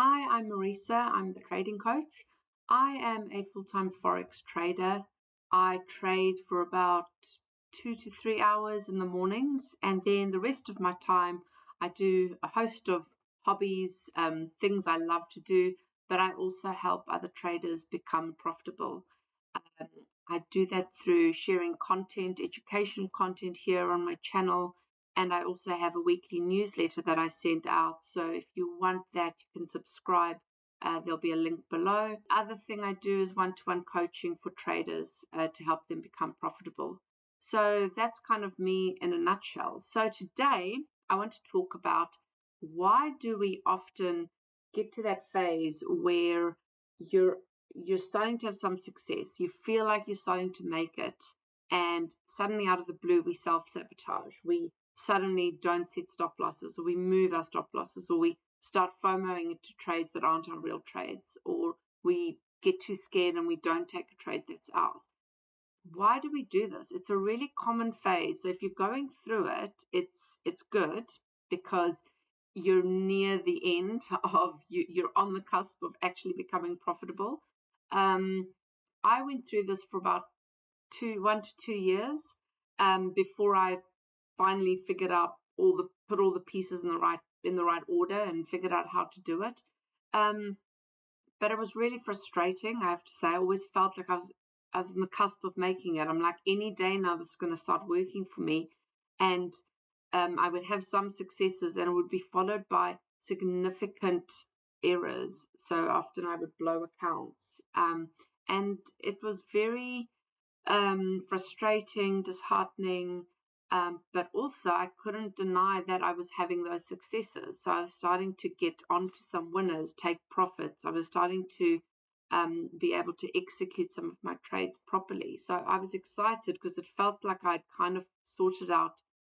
Hi, I'm Marisa. I'm the trading coach. I am a full-time forex trader. I trade for about 2 to 3 hours in the mornings, and then the rest of my time I do a host of hobbies, things I love to do, but I also help other traders become profitable. Um, I do that through sharing content, educational content here on my channel, and I also have a weekly newsletter that I send out. So if you want that, you can subscribe. There'll be a link below. Other thing I do is one-to-one coaching for traders to help them become profitable. So that's kind of me in a nutshell. So today I want to talk about why do we often get to that phase where you're starting to have some success. You feel like you're starting to make it, and suddenly out of the blue we self-sabotage. We suddenly don't set stop losses, or we move our stop losses, or we start FOMOing into trades that aren't our real trades, or we get too scared and we don't take a trade that's ours. Why do we do this? It's a really common phase. So if you're going through it, it's good because you're near the end of you're on the cusp of actually becoming profitable. I went through this for about 1 to 2 years before I finally figured out put all the pieces in the right order and figured out how to do it. But it was really frustrating, I have to say. I always felt like I was on the cusp of making it. I'm like, any day now this is going to start working for me. And I would have some successes, and it would be followed by significant errors. So often I would blow accounts. And it was very frustrating, disheartening, but also I couldn't deny that I was having those successes. So I was starting to get onto some winners, take profits. I was starting to be able to execute some of my trades properly. So I was excited because it felt like I'd kind of sorted out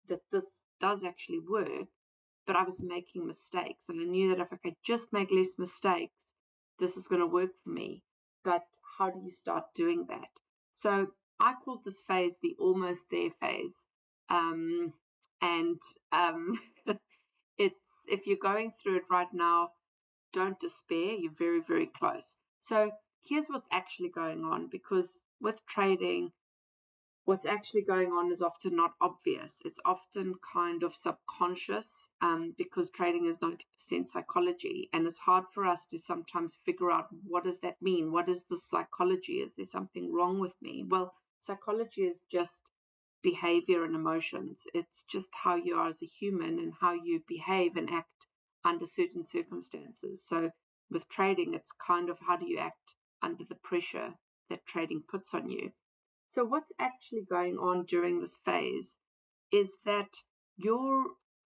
that this does actually work, but I was making mistakes. And I knew that if I could just make less mistakes, this is going to work for me. But how do you start doing that? So I called this phase the almost there phase. And it's, if you're going through it right now, don't despair. You're very, very close. So here's what's actually going on, because with trading, what's actually going on is often not obvious. It's often kind of subconscious, because trading is 90% psychology, and it's hard for us to sometimes figure out, what does that mean? What is the psychology? Is there something wrong with me? Well, psychology is just behavior and emotions. It's just how you are as a human and how you behave and act under certain circumstances. So with trading, it's kind of, how do you act under the pressure that trading puts on you? So what's actually going on during this phase is that your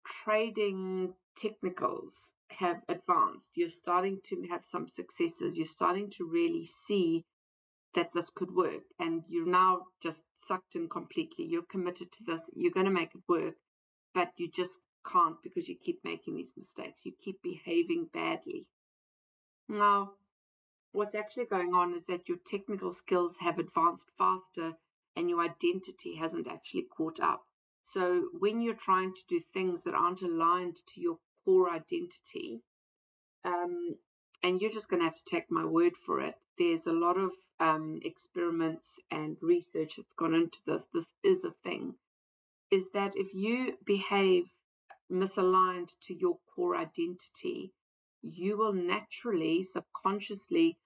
trading technicals have advanced. You're starting to have some successes. You're starting to really see that this could work, and you're now just sucked in completely. You're committed to this. You're going to make it work, but you just can't because you keep making these mistakes. You keep behaving badly. Now, what's actually going on is that your technical skills have advanced faster and your identity hasn't actually caught up. So when you're trying to do things that aren't aligned to your core identity, and you're just going to have to take my word for it, there's a lot of experiments and research that's gone into this. This is a thing, is that if you behave misaligned to your core identity, you will naturally, subconsciously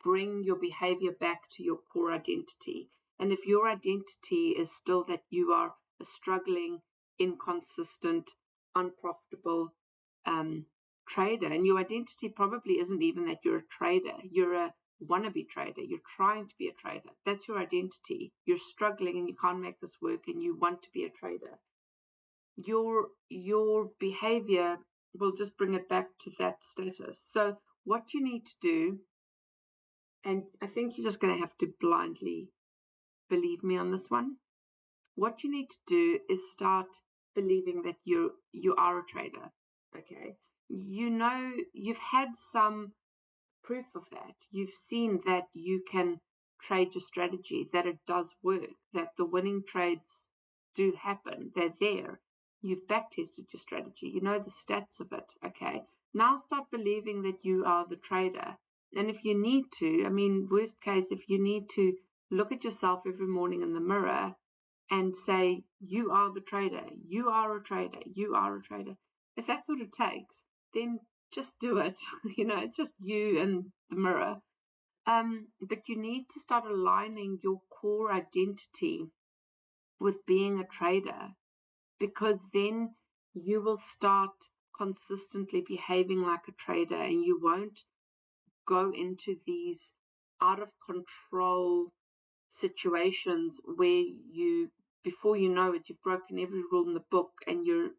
bring your behavior back to your core identity. And if your identity is still that you are a struggling, inconsistent, unprofitable trader, and your identity probably isn't even that you're a trader, you're a wannabe trader, you're trying to be a trader. That's your identity. You're struggling and you can't make this work and you want to be a trader. Your behavior will just bring it back to that status. So what you need to do, and I think you're just going to have to blindly believe me on this one. What you need to do is start believing that you are a trader. Okay, you know, you've had some proof of that. You've seen that you can trade your strategy, that it does work, that the winning trades do happen. They're there. You've back tested your strategy. You know the stats of it. Okay, Now start believing that you are the trader. And if you need to, I mean, worst case, if you need to look at yourself every morning in the mirror and say, you are the trader, you are a trader, you are a trader. If that's what it takes, then just do it. It's just you and the mirror. But you need to start aligning your core identity with being a trader, because then you will start consistently behaving like a trader, and you won't go into these out of control situations where before you know it, you've broken every rule in the book and you're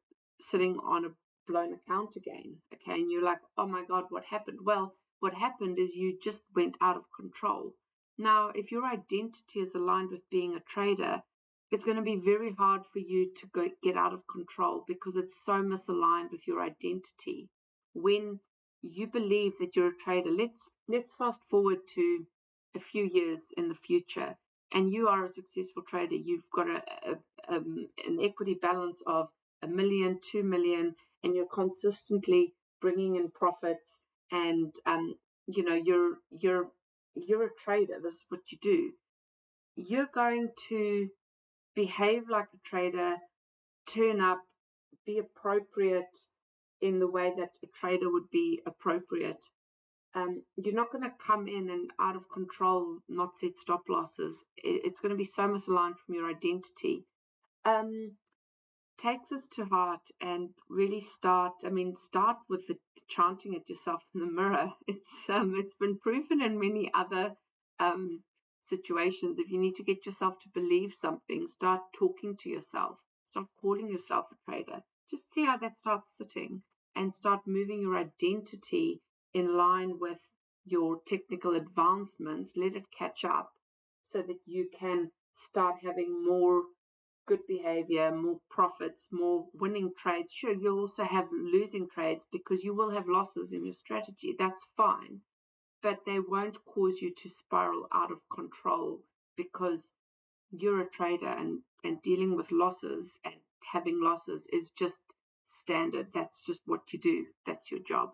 sitting on a blown account again. Okay. And you're like, oh my God, what happened? Well, what happened is you just went out of control. Now, if your identity is aligned with being a trader, it's going to be very hard for you to get out of control, because it's so misaligned with your identity. When you believe that you're a trader, let's fast forward to a few years in the future, and you are a successful trader. You've got an equity balance of 1 million, 2 million, and you're consistently bringing in profits. And you're a trader. This is what you do. You're going to behave like a trader, turn up, be appropriate in the way that a trader would be appropriate. You're not going to come in and out of control, not set stop losses. It's going to be so misaligned from your identity. Take this to heart and really start with the chanting at yourself in the mirror. It's been proven in many other situations. If you need to get yourself to believe something, start talking to yourself, start calling yourself a trader. Just see how that starts sitting, and start moving your identity in line with your technical advancements. Let it catch up so that you can start having more good behavior, more profits, more winning trades. Sure, you'll also have losing trades because you will have losses in your strategy. That's fine. But they won't cause you to spiral out of control, because you're a trader, and dealing with losses and having losses is just standard. That's just what you do. That's your job.